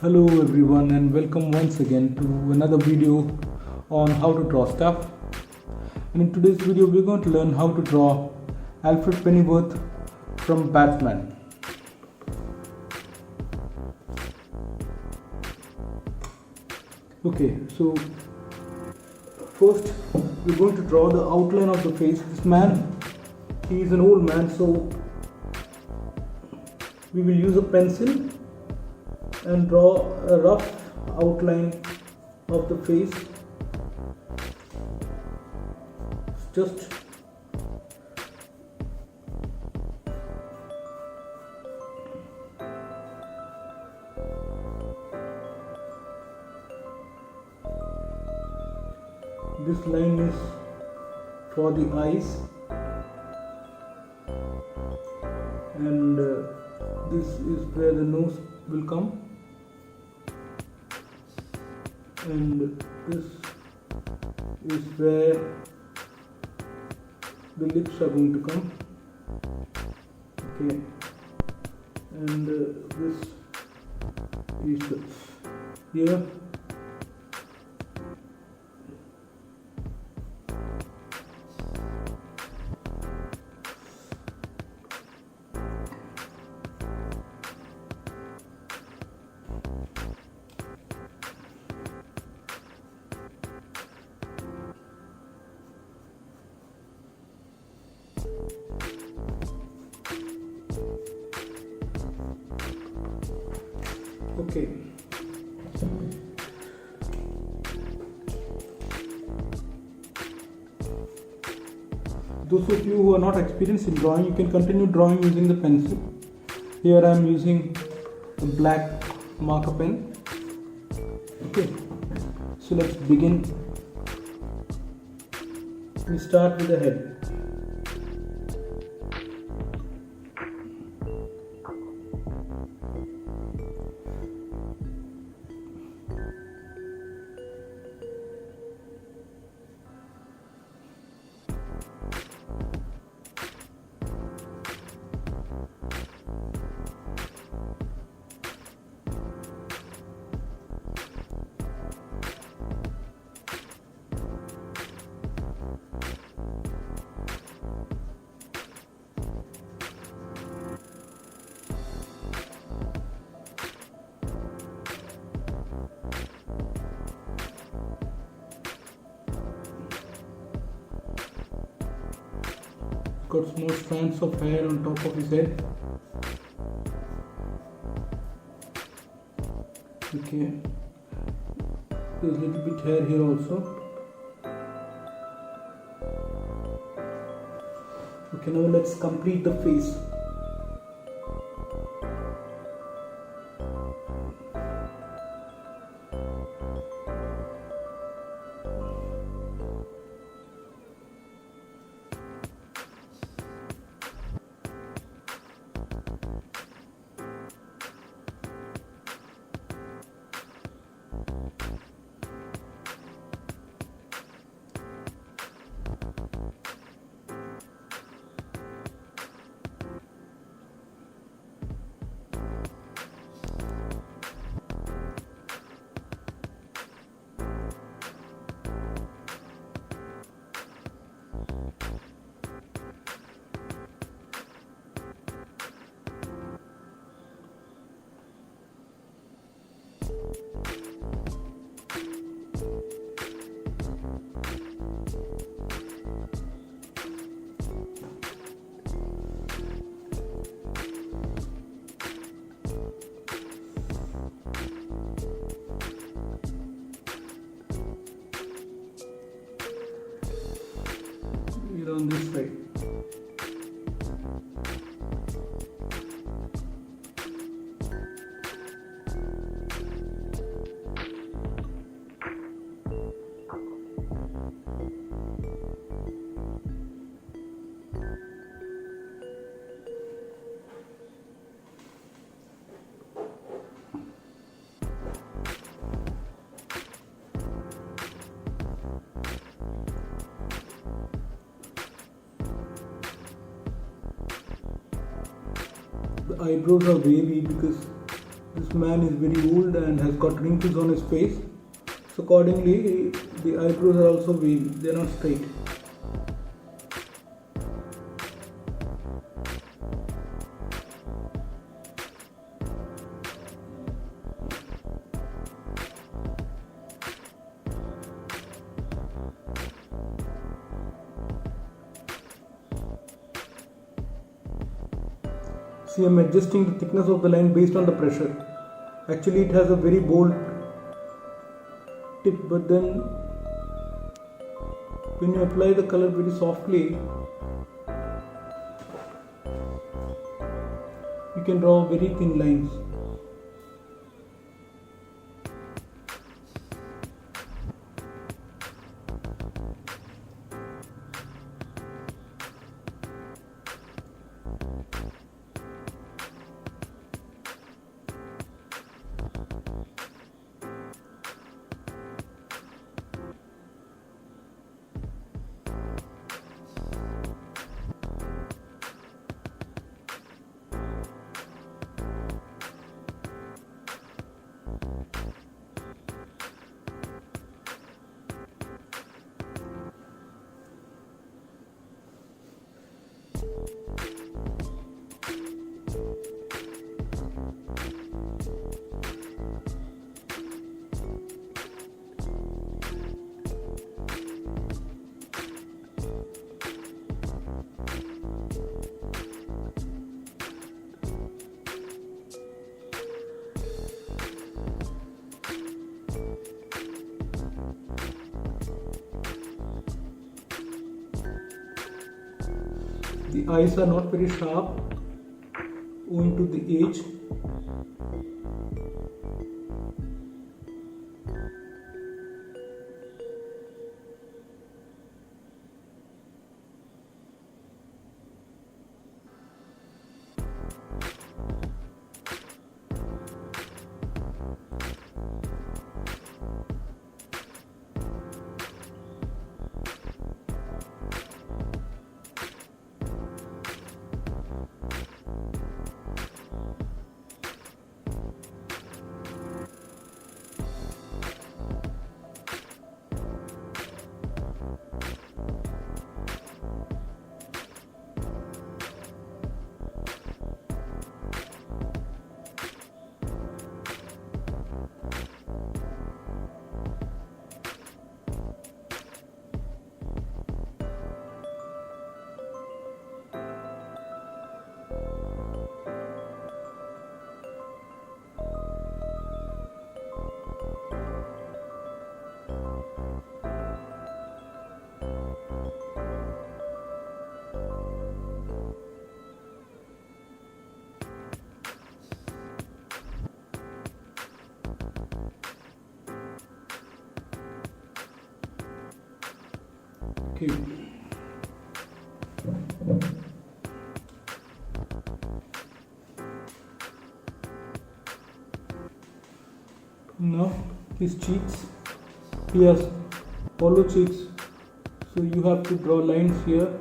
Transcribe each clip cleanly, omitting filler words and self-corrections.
Hello everyone and welcome once again to another video on how to draw stuff. And in today's video we're going to learn how to draw Alfred Pennyworth from Batman. Okay, so first we're going to draw the outline of the face. This man, he is an old man, so we will use a pencil and draw a rough outline of the face. Just this line is for the eyes, and this is where the nose will come, and this is where the lips are going to come. Okay, and this is here. Okay, those of you who are not experienced in drawing, you can continue drawing using the pencil. Here I am using a black marker pen. Okay, so let's begin. We start with the head. Got small strands of hair on top of his head. Okay, there's a little bit hair here also. Okay, now let's complete the face. On this side. The eyebrows are wavy because this this man is very old and has got wrinkles on his face. So accordingly, the eyebrows are also wavy, they are not straight. See, I am adjusting the thickness of the line based on the pressure. Actually, it has a very bold tip, but then when you apply the color very softly, you can draw very thin lines. The eyes are not very sharp owing to the age. Okay. Now his cheeks, he has hollow cheeks, so you have to draw lines here.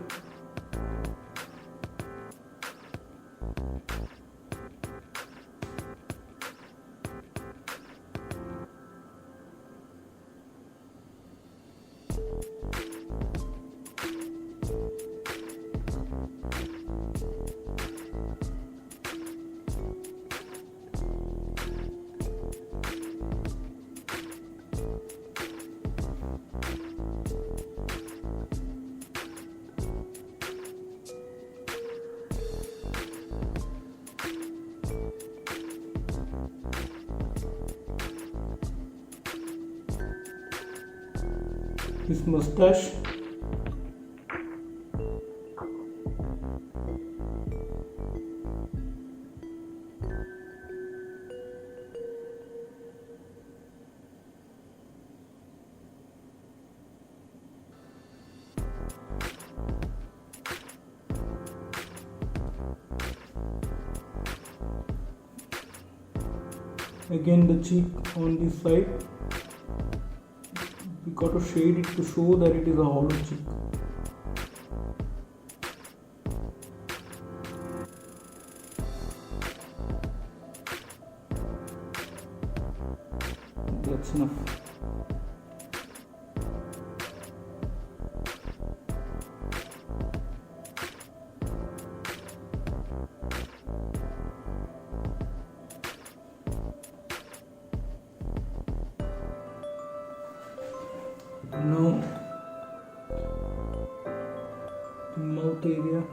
His mustache, again the cheek on this side. We got to shade it to show that it is a hollow cheek. that's enough. Now the mouth area.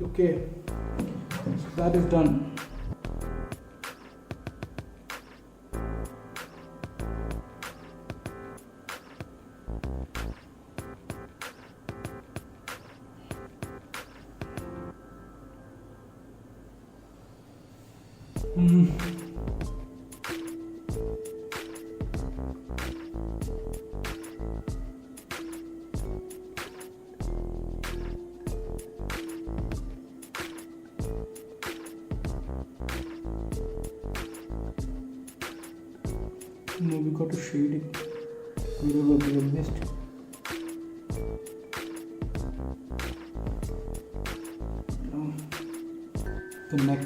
Okay, so that is done. Now we got to shade it wherever we have missed. Now the neck.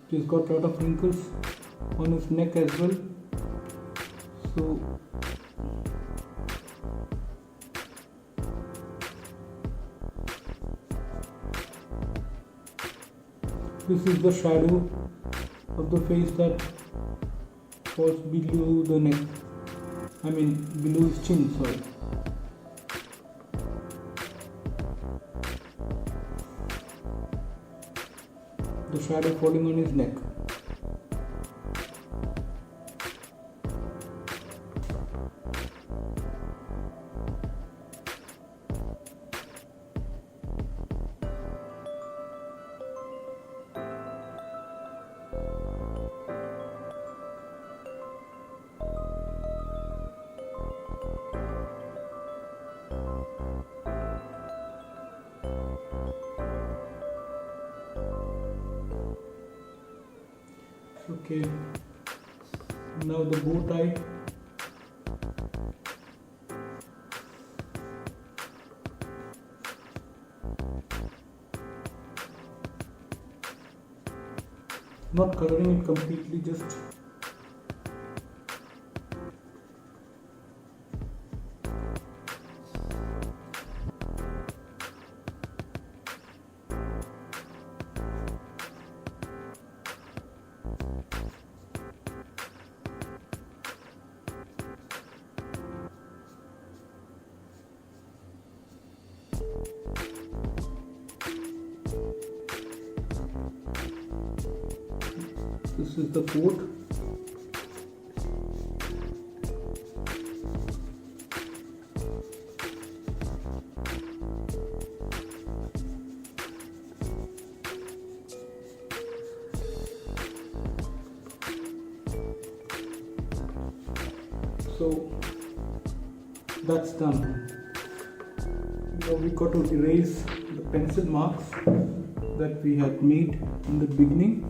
He's got a lot of wrinkles on his neck as well. So this is the shadow of the face that falls below the neck. I mean below his chin, sorry. The shadow falling on his neck. Okay, now the bow tie. Not coloring it completely, just this is the coat. So that's done. Now we got to erase the pencil marks that we had made in the beginning.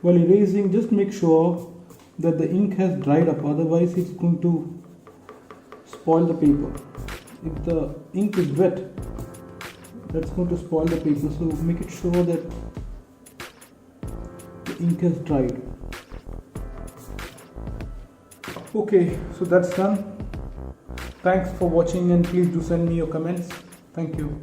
While erasing, just make sure that the ink has dried up, otherwise it's going to spoil the paper. If the ink is wet, that's going to spoil the paper, so make it sure that the ink has dried. Okay, so that's done. Thanks for watching, and please do send me your comments. Thank you.